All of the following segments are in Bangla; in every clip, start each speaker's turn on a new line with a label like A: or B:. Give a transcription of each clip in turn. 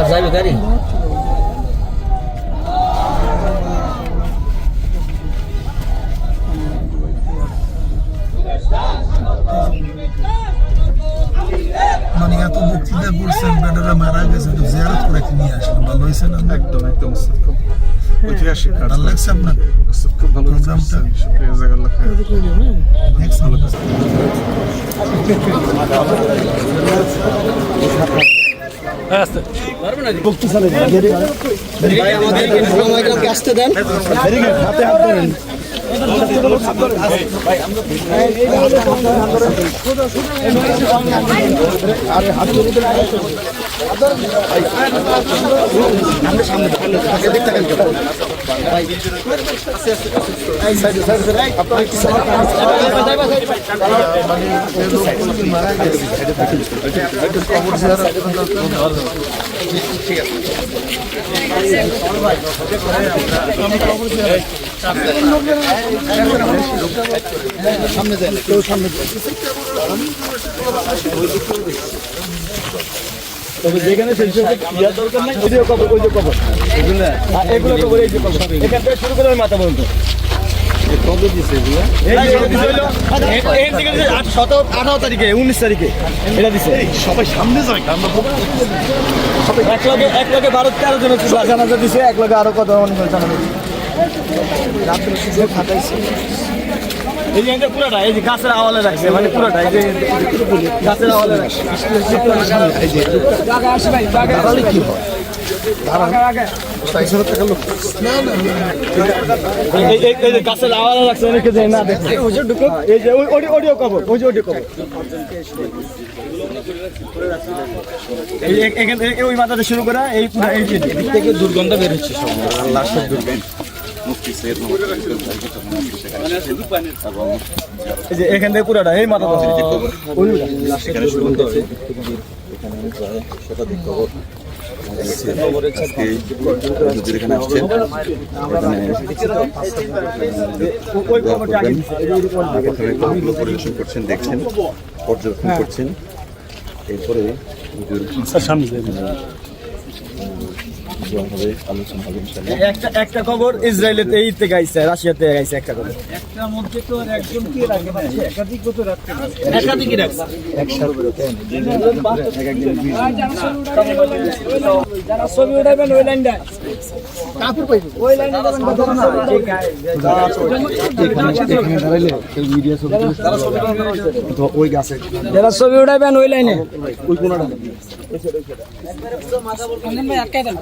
A: যাইবে গাড়ি
B: মানে এত বক্তৃতা করছেন বেটারা মারা গেছে তো জিয়ারত করে নিয়ে আসলাম ভালো হয়েছে না
C: একদম একদম খুব ঐতিহাসিক কাজ
B: ভালো লাগছে আপনার
C: খুব ভালো
B: প্রোগ্রামটা
C: শুকরিয়া জাযাকাল্লাহ খাইর
B: ভালো লাগছে
A: ভাই আমাদের সময়কে আসতে দেন
B: হাতে হাত ধরেন আরে হাত সামনে দেন কেউ সামনে তবে যেখানে দরকার নাই ওই যে কবর এগুলো কবর এই যে কবর এখান থেকে শুরু করে মাথা পর্যন্ত কবে দিছে এগুলো এই থেকে 18 তারিখে 19 তারিখে এটা দিছে সবাই সামনে যায় সবাই এক লগে 12-13 জন জানাজা দিছে এক লগে আরো কত অনেক জানাজা রাত্রে সুযোগ খাটাইছে এই যে পুরোটা এই যে গাছের আওয়ালে রাখছে মানে পুরোটা এই যে গাছের আওয়ালে রাখছে এই যে জায়গা আসে ভাই জায়গা দাঁড়ালে কি হয় এই যে গাছের আওয়ালে রাখছে অনেকে যায় না দেখে এই যে অডিও কবর ওই যে অডিও কবর এখান থেকে ওই মাথাতে শুরু করা এই পুরো এই দিক থেকে দুর্গন্ধ বের হচ্ছে সব লাশের দুর্গন্ধ এখান থেকে পুরাটা এই মাথা
D: পরিবেশন করছেন দেখছেন পর্যবেক্ষণ করছেন এরপরে আলোচনা হবে
B: একটা খবর ইসরায়েলেতে এই থেকে আইছে রাশিয়াতে আইছে একটা খবর
A: একটার মধ্যে তো আর একজন কি রাখে না একাধিক কত রাখতে
B: একাধিকই রাখছে
A: যারা ছবি উঠাবেন ওই লাইনটা
B: কাপড় পাইবে
A: ওই লাইনে যাবেন
B: ওই গাছে
A: যারা ছবি উঠাবেন ওই লাইনে
B: ওই কোনাটা
A: ভাই আটকাই দেন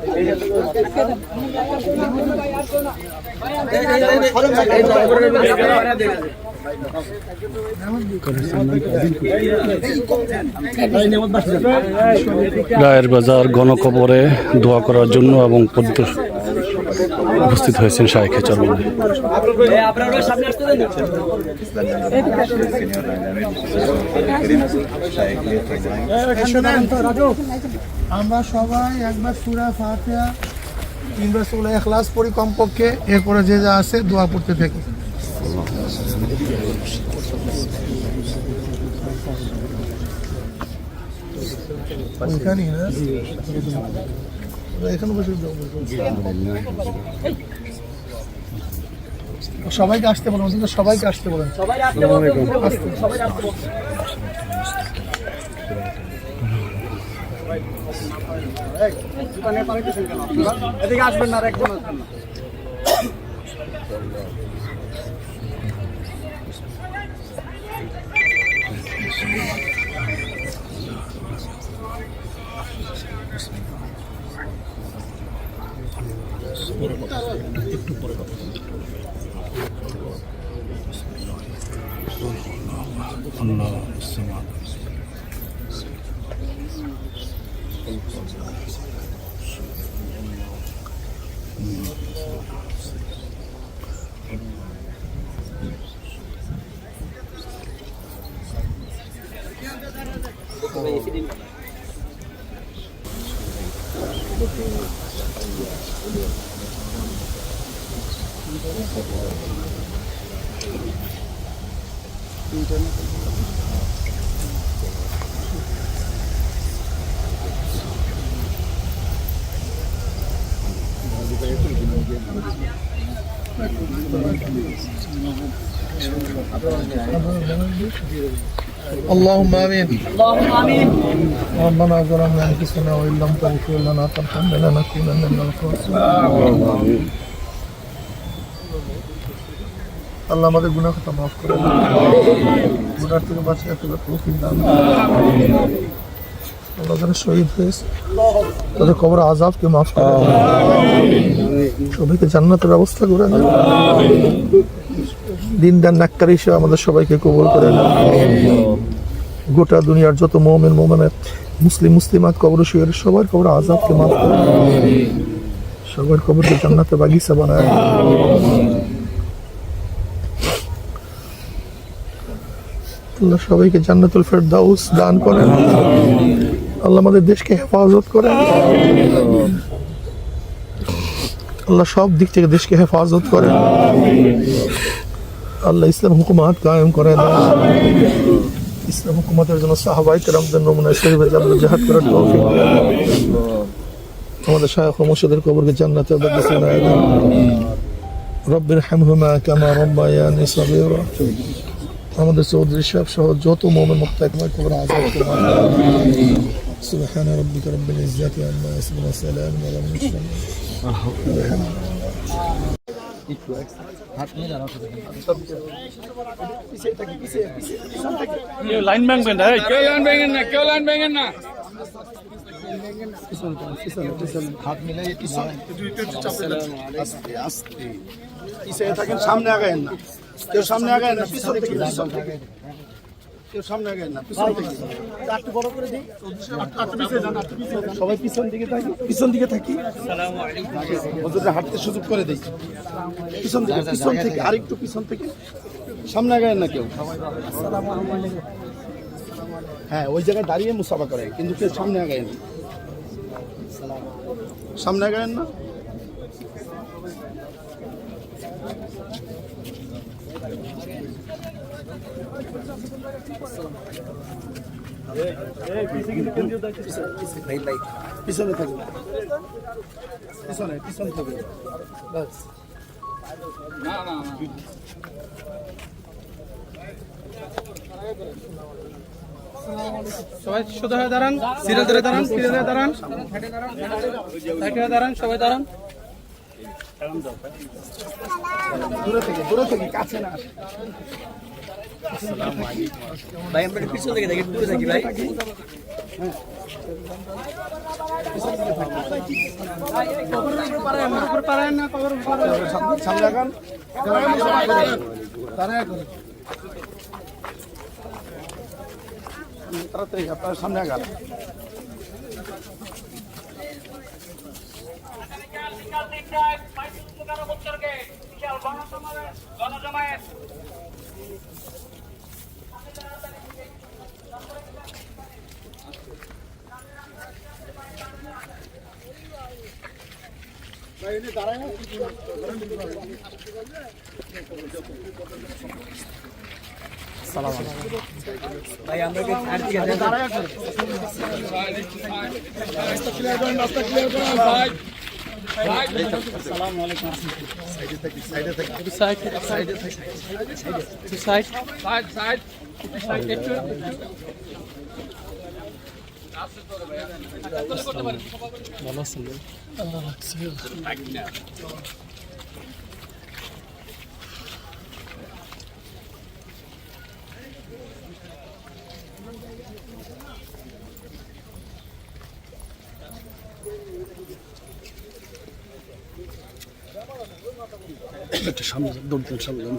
E: গায়ের বাজার গণকবরে দোয়া করার জন্য এবং উপস্থিত হয়েছেন শাইখে চরমনে।
B: আমরা সবাই একবার সূরা ফাতিহা 3 বার সূরা ইখলাস পড়ি কমপক্ষে এরপরে যে যা আছে দোয়া পড়তে থাকি ওইখানে না এখানে বসে সবাইকে আসতে বলুন সবাইকে আসতে বলুন
A: এদিকে আসবেন না একদম আসবেন না
B: একটু পরে
F: اللهم آمين. ربنا ظلمنا أنفسنا وإن لم تغفر لنا وترحمنا لنكونن من الخاسرين. আল্লাহ আমাদের গুনাহ খাতা মাফ করে দেন, গুনাহ থেকে বাঁচিয়ে রাখার তৌফিক দান করুন। আল্লাহ যারা শহীদ হয়েছে তাদের কবর আযাবকে মাফ করে দেন, সবাইকে জান্নাতের ব্যবস্থা করে দেন, দিনদার নেককার হিসেবে আমাদের সবাইকে কবুল করে নেন। গোটা দুনিয়ার যত মুমিন মুমিনাত মুসলিম মুসলিমাত কবর শুয়ে সবার কবর আযাবকে মাফ করে দেন, সবার কবরকে জান্নাতের বাগিচা বানায় দেন। আল্লাহ সবাইকে জান্নাতুল ফেরদাউস দান করেন। আল্লাহ আমাদের দেশকে হেফাজত করেন। আল্লাহ সব দিক থেকে দেশকে হেফাজত করেন। আল্লাহ ইসলাম হুকুমাত কায়েম করেন। ইসলাম হুকুমাতের জন্য সাহাবায়ে কেরামদের নমুনা শরীফে জিহাদ করার তৌফিক দেন। আমাদের শায়খ ও মুর্শিদের কবরকে জান্নাতের বাগিচা বানায় দেন। রব্বির হামহুমা কামা রাব্বায়ানি সগীরা। আমাদের চৌধুরী সাহেব সহ যত মুমিন মুত্তাকিন কবর আযাবকে মাফ করুন। সুবহান রাব্বিকা রাব্বিল ইজ্জাতি আম্মা ইয়াসিফুন ওয়া সালামুন আলাল মুরসালিন।
E: লাইন ভাঙবেন না, কেউ লাইন ভাঙেন না, কেউ লাইন ভাঙেন না।
A: সামনে আগায়েন না, কেউ সামনে আগায়েন না, পিছন থেকে কেউ সামনে আগায়েন না, পিছন থেকে একটু বড় করে দিই, সবাই পিছন দিকে থাকি, পিছন দিকে থাকি, ওদেরকে হাঁটতে সুযোগ করে দিই, পিছন থেকে আরেকটু পিছন থেকে, সামনে আগায়েন না কেউ। হ্যাঁ, ওই জায়গায় দাঁড়িয়ে মুসাফা করে, কিন্তু কেউ সামনে আগায়েন না, সামনে আগায়েন না। পিছনে থাকবে, পিছন থাকবে, বাস।
G: সবাই সোজা হয়ে দাঁড়ান, সিরিয়াল ধরে দাঁড়ান, সিরিয়াল ধরে দাঁড়ান, সাইডে দাঁড়ান, সবাই দাঁড়ান।
A: দূরে থেকে কাছে না।
B: ভাই আমরা পিছন থেকে দেখি, দূরে থাকি ভাই।
A: সামনে আগান, তাড়াতাড়ি আপনার সামনে আগান।
B: ভাই আমরা কি আর কি আছে
G: আসসালামু আলাইকুম। সাইডে থাকি, সাইড একটু ভালো আছেন?
E: একটু সামনে দৌড় দেন, সামনে যান।